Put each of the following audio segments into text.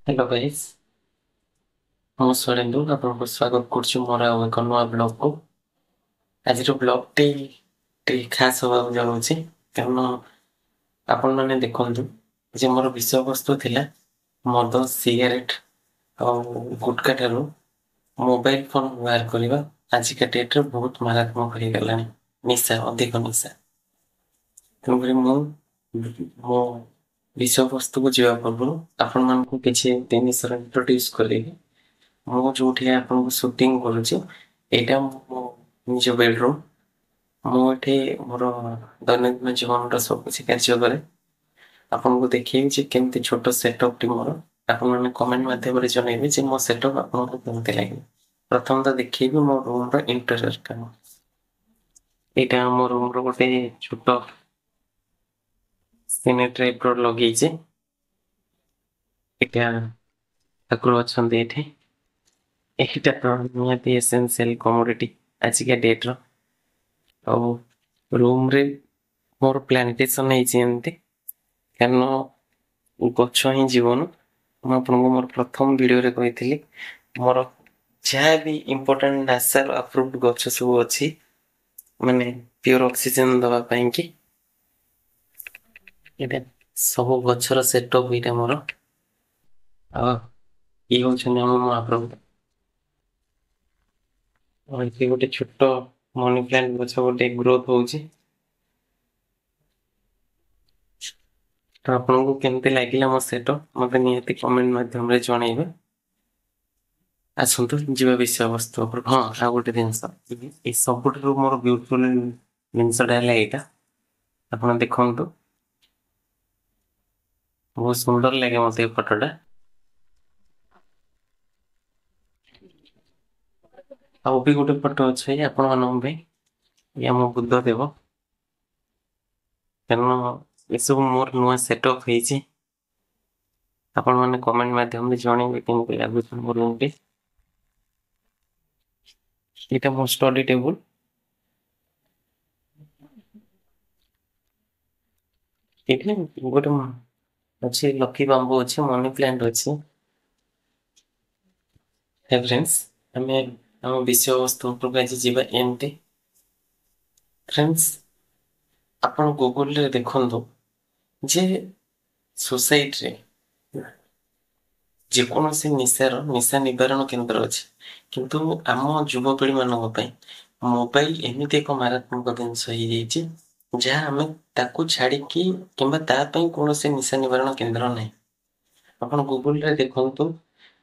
Hello guys. ମୁଁ ଶୈଳେନ୍ଦୁ ଆପଣଙ୍କୁ ସ୍ୱାଗତ କରୁଛି ମୋର ଆଉ ଏକ ନୂଆ ବ୍ଲଗକୁ। ଆଜିର ବ୍ଲଗଟି ଟିକେ ଖାସ୍ ହେବାକୁ ଯାଉଛି କାରଣ ଆପଣମାନେ ଦେଖନ୍ତୁ ଯେ ମୋର ବିଷୟବସ୍ତୁ ଥିଲା ମଦ, ସିଗାରେଟ୍ ଆଉ ଗୁଟଖା ଠାରୁ ମୋବାଇଲ ଫୋନ୍ ବ୍ୟବହାର କରିବା ଆଜିକା ଡେଟ୍ରେ ବହୁତ ମାରାତ୍ମକ ହେଇଗଲାଣି। ନିଶା, ଅଧିକ ନିଶା। ତେଣୁକରି ମୁଁ ମୋ ବିଷୟବସ୍ତୁକୁ ଯିବା ପୂର୍ବରୁ ଆପଣମାନଙ୍କୁ କିଛି ଜିନିଷର ଇଣ୍ଟ୍ରୋଡ୍ୟୁସ୍ କରିବି। ମୁଁ ଯୋଉଠି ଆପଣଙ୍କୁ ସୁଟିଂ କରୁଛି ଏଇଟା ମୋ ନିଜ ବେଡରୁମ୍। ମୁଁ ଏଠି ମୋର ଦୈନନ୍ଦିନ ଜୀବନର ସବୁ କିଛି କାର୍ଯ୍ୟ କରେ। ଆପଣଙ୍କୁ ଦେଖେଇବି ଯେ କେମିତି ଛୋଟ ସେଟଅପଟି ମୋର। ଆପଣମାନେ କମେଣ୍ଟ ମାଧ୍ୟମରେ ଜଣେଇବେ ଯେ ମୋ ସେଟଅପ୍ ଆପଣଙ୍କୁ କେମିତି ଲାଗିବ। ପ୍ରଥମତଃ ଦେଖେଇବି ମୋ ରୁମର ଇଣ୍ଟେରିୟର କାମ। ଏଇଟା ମୋ ରୁମର ଗୋଟେ ଛୋଟ ସିନେ ଟାଇପର ଲଗେଇଛି। ଏଇଟା ଠାକୁର ଅଛନ୍ତି ଏଠି। ଏଇଟା ତ ନିହାତି ଏସେନ୍ସିଆଲ କମୋଡିଟି ଆଜିକା ଡେଟ୍ର। ଆଉ ରୁମରେ ମୋର ପ୍ଲାଣ୍ଟେସନ ହେଇଛି ଏମିତି, କାରଣ ଗଛ ହିଁ ଜୀବନ। ମୁଁ ଆପଣଙ୍କୁ ମୋର ପ୍ରଥମ ଭିଡ଼ିଓରେ କହିଥିଲି ମୋର ଯାହା ବି ଇମ୍ପୋର୍ଟାଣ୍ଟ ନ୍ୟାସର ଆପ୍ରୁଭ୍ଡ ଗଛ ସବୁ ଅଛି, ମାନେ ପିଓର ଅକ୍ସିଜେନ ଦବା ପାଇଁ କି। ଏଇଟା ସବୁ ଗଛର ସେଟଅପ୍ ଏଇଟା ମୋର। ଆଉ ଇଏ ହଉଛନ୍ତି ଆମ ମହାପ୍ରଭୁ। ଆଉ ଏଠି ଗୋଟେ ଛୋଟ ମନି ପ୍ଲାଣ୍ଟ ଗଛ ଗୋଟେ ଗ୍ରୋଥ ହଉଛି। ତ ଆପଣଙ୍କୁ କେମିତି ଲାଗିଲା ମୋ ସେଟଅପ୍ ମତେ ନିହାତି କମେଣ୍ଟ ମାଧ୍ୟମରେ ଜଣେଇବେ। ଆସନ୍ତୁ ଯିବା ବିଷୟବସ୍ତୁ ଉପରକୁ। ହଁ, ଆଉ ଗୋଟେ ଜିନିଷ, ଏଇ ସବୁଠାରୁ ମୋର ବିୟୁଟିଫୁଲ ଜିନିଷଟା ହେଲା ଏଇଟା। ଆପଣ ଦେଖନ୍ତୁ, ବହୁତ ସୁନ୍ଦର ଲାଗେ ମତେ ଏ ଫଟୋଟା। ଆଉ ବି ଗୋଟେ ଫଟୋ ଅଛି ଆପଣ ମାନଙ୍କ ପାଇଁ, ଇଏ ଆମ ବୁଦ୍ଧ ଦେବ। କାରଣ ଏସବୁ ମୋର ନୂଆ ସେଟଅପ୍ ହେଇଛି। ଆପଣ ମାନେ କମେଣ୍ଟ ମାଧ୍ୟମରେ ଜଣେଇବେ କେମିତି ଲାଗୁଛି ମୋ ରୁମଟି। ଏଇଟା ମୋ ଷ୍ଟଡି ଟେବୁଲ। ଏଇଠି ଗୋଟେ ଅଛି ଲକି ବାମ୍ବୁ ଅଛି, ମନି ପ୍ଲାଣ୍ଟ ଅଛି। ହେ ଫ୍ରେଣ୍ଡସ୍, ଆମେ ଆମ ବିଷୟବସ୍ତୁ ଉପରକୁ ଆଜି ଯିବା ଏମିତି। ଫ୍ରେଣ୍ଡସ୍, ଆପଣ ଗୁଗୁଲରେ ଦେଖନ୍ତୁ ଯେ ସୋସାଇଟିରେ ଯେକୌଣସି ନିଶା ନିବାରଣ କେନ୍ଦ୍ର ଅଛି, କିନ୍ତୁ ଆମ ଯୁବପିଢି ମାନଙ୍କ ପାଇଁ ମୋବାଇଲ ଏମିତି ଏକ ମାରାତ୍ମକ ଜିନିଷ ହେଇଯାଇଛି ଯାହା ଆମେ ତାକୁ ଛାଡିକି କିମ୍ବା ତା ପାଇଁ କୌଣସି ନିଶା ନିବାରଣ କେନ୍ଦ୍ର ନାହିଁ। ଆପଣ ଗୁଗୁଲରେ ଦେଖନ୍ତୁ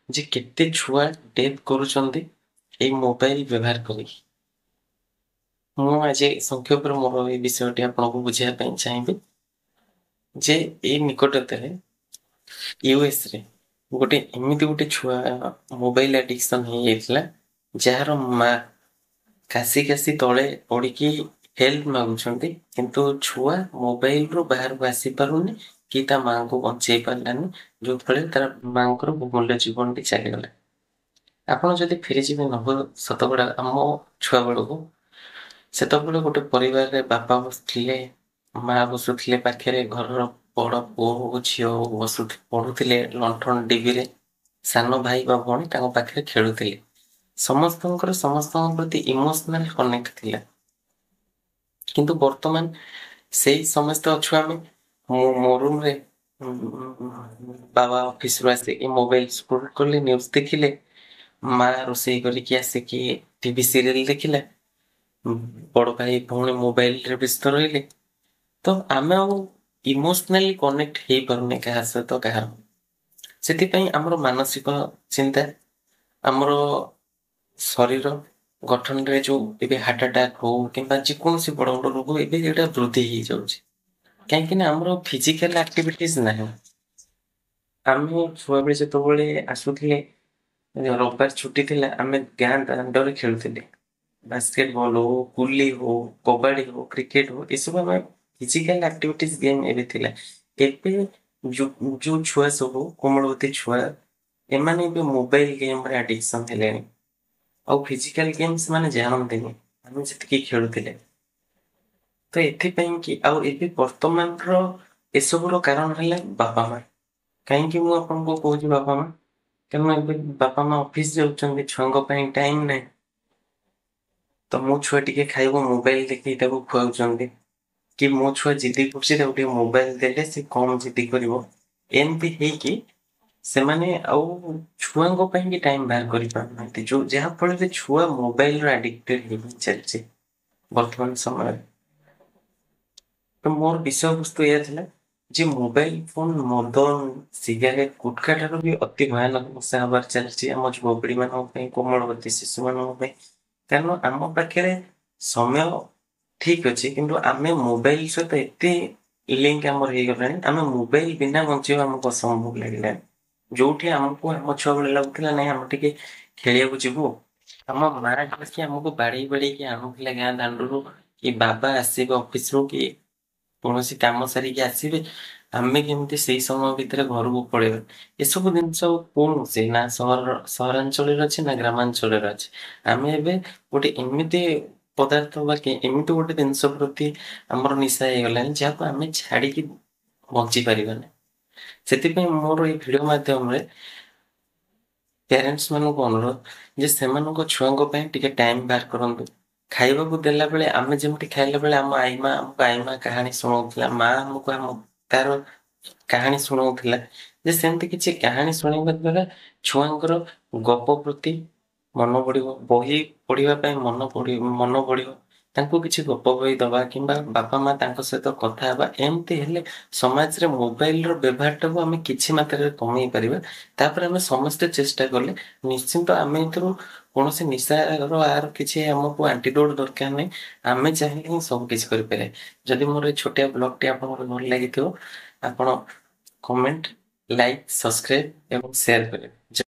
ଯେ କେତେ ଛୁଆ ଡେଥ୍ କରୁଛନ୍ତି ଏଇ ମୋବାଇଲ ବ୍ୟବହାର କରିକି। ମୁଁ ଆଜି ସଂକ୍ଷେପରେ ମୋର ଏଇ ବିଷୟଟି ଆପଣଙ୍କୁ ବୁଝେଇବା ପାଇଁ ଚାହିଁବି ଯେ ଏଇ ନିକଟତରେ ୟୁଏସ ରେ ଗୋଟେ ଏମିତି ଗୋଟେ ଛୁଆ ମୋବାଇଲ ଆଡିକ୍ସନ ହେଇଯାଇଥିଲା, ଯାହାର ମା କାଶି କାଶି ତଳେ ପଡିକି ହେଲ୍ପ ମାଗୁଛନ୍ତି, କିନ୍ତୁ ଛୁଆ ମୋବାଇଲ ରୁ ବାହାରକୁ ଆସି ପାରୁନି କି ତା ମାଆଙ୍କୁ ବଞ୍ଚେଇ ପାରିଲାନି, ଯୋଉଥିଫଳରେ ତାର ମାଆଙ୍କର ବହୁମୂଲ୍ୟ ଜୀବନଟି ଚାଲିଗଲା। ଆପଣ ଯଦି ଫେରିଯିବେ ନବ ଶତକଡା ଆମ ଛୁଆ ବେଳକୁ, ସେତେବେଳେ ଗୋଟେ ପରିବାରରେ ବାପା ବସୁଥିଲେ, ମା ବସୁଥିଲେ ପାଖରେ, ଘରର ବଡ ପୁଅ ହଉ ଝିଅ ହଉ ପଢୁଥିଲେ ଲଣ୍ଠନ ଡିବିରେ, ସାନ ଭାଇ ବା ଭଉଣୀ ତାଙ୍କ ପାଖରେ ଖେଳୁଥିଲେ। ସମସ୍ତଙ୍କର ସମସ୍ତଙ୍କ ପ୍ରତି ଇମୋସନାଲ କନେକ୍ଟ ଥିଲା। କିନ୍ତୁ ବର୍ତ୍ତମାନ ସେଇ ସମସ୍ତେ ଅଛୁ ଆମେ। ମୁଁ ମୋ ରୁମରେ ବାବା ଅଫିସରୁ ଆସିକି ମୋବାଇଲ ସ୍କ୍ରୋଲ କଲେ, ନ୍ୟୁଜ ଦେଖିଲେ, ମା ରୋଷେଇ କରିକି ଆସିକି ଟିଭି ସିରିଏଲ ଦେଖିଲା, ବଡ ଭାଇ ଭଉଣୀ ମୋବାଇଲରେ ବ୍ୟସ୍ତ ରହିଲେ। ତ ଆମେ ଆଉ ଇମୋସନାଲି କନେକ୍ଟ ହେଇପାରୁନେ କାହା ସହିତ କାହାର। ସେଥିପାଇଁ ଆମର ମାନସିକ ଚିନ୍ତା, ଆମର ଶରୀର ଗଠନରେ ଯୋଉ ଏବେ ହାର୍ଟ ଆଟାକ୍ ହଉ କିମ୍ବା ଯେକୌଣସି ବଡ ବଡ ରୋଗ ଏବେ ଏଇଟା ବୃଦ୍ଧି ହେଇଯାଉଛି, କାହିଁକି ନା ଆମର ଫିଜିକାଲ ଆକ୍ଟିଭିଟିସ ନାହିଁ। ଆମେ ଛୁଆବେଳେ ଯେତେବେଳେ ଆସୁଥିଲେ, ରବିବାର ଛୁଟି ଥିଲା, ଆମେ ଗାଁ ଦାଣ୍ଡରେ ଖେଳୁଥିଲେ। ବାସ୍କେଟବଲ ହଉ, ଗୁଲି ହଉ, କବାଡି ହଉ, କ୍ରିକେଟ ହଉ, ଏସବୁ ଆମେ ଫିଜିକାଲ ଆକ୍ଟିଭିଟିଜ ଗେମ୍ ଏବେ ଥିଲା। ଏବେ ଯୋଉ ଛୁଆ ସବୁ କୋମଳବତୀ ଛୁଆ, ଏମାନେ ଏବେ ମୋବାଇଲ ଗେମରେ ଆଡିକ୍ସନ ହେଲେଣି। ଆଉ ଫିଜିକାଲ ଗେମ୍ ସେମାନେ ଜାଣନ୍ତିନି, ଆମେ ଯେତିକି ଖେଳୁଥିଲେ। ତ ଏଥିପାଇଁ କି ଆଉ ଏବେ ବର୍ତ୍ତମାନର ଏସବୁର କାରଣ ହେଲା ବାପା ମା। କାହିଁକି ମୁଁ ଆପଣଙ୍କୁ କହୁଛି ବାପା ମା, କାରଣ ଏବେ ବାପା ମା ଅଫିସ ଯାଉଛନ୍ତି, ଛୁଆଙ୍କ ପାଇଁ ଟାଇମ ନାହିଁ। ତ ମୋ ଛୁଆ ଟିକେ ଖାଇବ ମୋବାଇଲ ଦେଖିକି ତାକୁ ଖୁଆଉଛନ୍ତି, କି ମୋ ଛୁଆ ଜିଦି କରୁଛି ତାକୁ ଟିକେ ମୋବାଇଲ ଦେଲେ ସେ କମ ଜିଦି କରିବ। ଏମିତି ହେଇକି ସେମାନେ ଆଉ ଛୁଆଙ୍କ ପାଇଁ କି ଟାଇମ ବାହାର କରିପାରୁନାହାନ୍ତି, ଯୋଉ ଯାହା ଫଳରେ ଛୁଆ ମୋବାଇଲ ର ଆଡିକ୍ଟେଡ ହେଇ ଚାଲିଛି ବର୍ତ୍ତମାନ ସମୟରେ। ତ ମୋର ବିଷୟବସ୍ତୁ ଏଇଆ ଥିଲା ଯେ ମୋବାଇଲ ଫୋନ, ମଦ, ସିଗାରେଟ, ଗୁଟଖା ଠାରୁ ବି ଅତି ଭୟାନକ ନିଶା ହବାର ଚାଲିଛି ଆମ ଯୁବପିଢି ମାନଙ୍କ ପାଇଁ, କୋମଳବତୀ ଶିଶୁ ମାନଙ୍କ ପାଇଁ। କାରଣ ଆମ ପାଖରେ ସମୟ ଠିକ ଅଛି, କିନ୍ତୁ ଆମେ ମୋବାଇଲ ସହିତ ଏତେ ଲିଙ୍କ ଆମର ହେଇଗଲାଣି, ଆମେ ମୋବାଇଲ ବିନା ବଞ୍ଚିବା ଆମକୁ ଅସମ୍ଭବ ଲାଗିଲାଣି। ଯୋଉଠି ଆମକୁ ଆମ ଛୁଆ ବେଳେ ଲାଗୁଥିଲା ନାଇଁ ଆମେ ଟିକେ ଖେଳିବାକୁ ଯିବୁ, ଆମ ମା ଆସିକି ଆମକୁ ବାଡେଇ ବାଡେଇକି ଆଣୁଥିଲେ ଗାଁ ଦାଣ୍ଡରୁ, କି ବାବା ଆସିବେ ଅଫିସରୁ, କି କୌଣସି କାମ ସାରିକି ଆସିବେ, ଆମେ କେମିତି ସେଇ ସମୟ ଭିତରେ ଘରକୁ ପଳେଇବା। ଏସବୁ ଜିନିଷ ଆଉ କୌଣସି ନା ସହରାଞ୍ଚଳରେ ଅଛି ନା ଗ୍ରାମାଞ୍ଚଳରେ ଅଛି। ଆମେ ଏବେ ଗୋଟେ ଏମିତି ପଦାର୍ଥ ବା ଏମିତି ଗୋଟେ ଜିନିଷ ପ୍ରତି ଆମର ନିଶା ହେଇଗଲାଣି ଯାହାକୁ ଆମେ ଛାଡିକି ବଞ୍ଚି ପାରିବାନି। ସେଥିପାଇଁ ମୋର ଏଇ ଭିଡିଓ ମାଧ୍ୟମରେ ପ୍ୟାରେଣ୍ଟସ୍ ମାନଙ୍କୁ ଅନୁରୋଧ ଯେ ସେମାନଙ୍କ ଛୁଆଙ୍କ ପାଇଁ ଟିକେ ଟାଇମ ବାହାର କରନ୍ତୁ। ଖାଇବାକୁ ଦେଲା ବେଳେ ଆମେ ଯେମିତି ଖାଇଲା ବେଳେ ଆମ ଆଈମା ଆମକୁ ଆଈମା କାହାଣୀ ଶୁଣଉଥିଲା, ମା ଆମକୁ ତାର କାହାଣୀ ଶୁଣଉଥିଲା, ଯେ ସେମିତି କିଛି କାହାଣୀ ଶୁଣିବା ଦ୍ଵାରା ଛୁଆଙ୍କର ଗପ ପ୍ରତି ମନ ବଢିବ, ବହି ପଢିବା ପାଇଁ ମନ ବଢିବ। ତାଙ୍କୁ କିଛି ଗପ ବହି ଦବା କିମ୍ବା ବାପା ମା ତାଙ୍କ ସହିତ କଥା ହେବା, ଏମିତି ହେଲେ ସମାଜରେ ମୋବାଇଲ ର ବ୍ୟବହାର ଟାକୁ ଆମେ କିଛି ମାତ୍ରାରେ କମେଇ ପାରିବା। ତାପରେ ଆମେ ସମସ୍ତେ ଚେଷ୍ଟା କଲେ ନିଶ୍ଚିନ୍ତ ଆମେ ଏଥିରୁ କୌଣସି ନିଶାର ଆର କିଛି ଆମକୁ ଆଣ୍ଟିଡୋଟ ଦରକାର ନାହିଁ। ଆମେ ଚାହିଁଲେ ହିଁ ସବୁ କିଛି କରିପାରିବା। ଯଦି ମୋର ଏଇ ଛୋଟିଆ ବ୍ଲଗ ଟି ଆପଣଙ୍କୁ ଭଲ ଲାଗିଥିବ, ଆପଣ କମେଣ୍ଟ, ଲାଇକ୍, ସବସ୍କ୍ରାଇବ ଏବଂ ସେୟାର କରିବେ।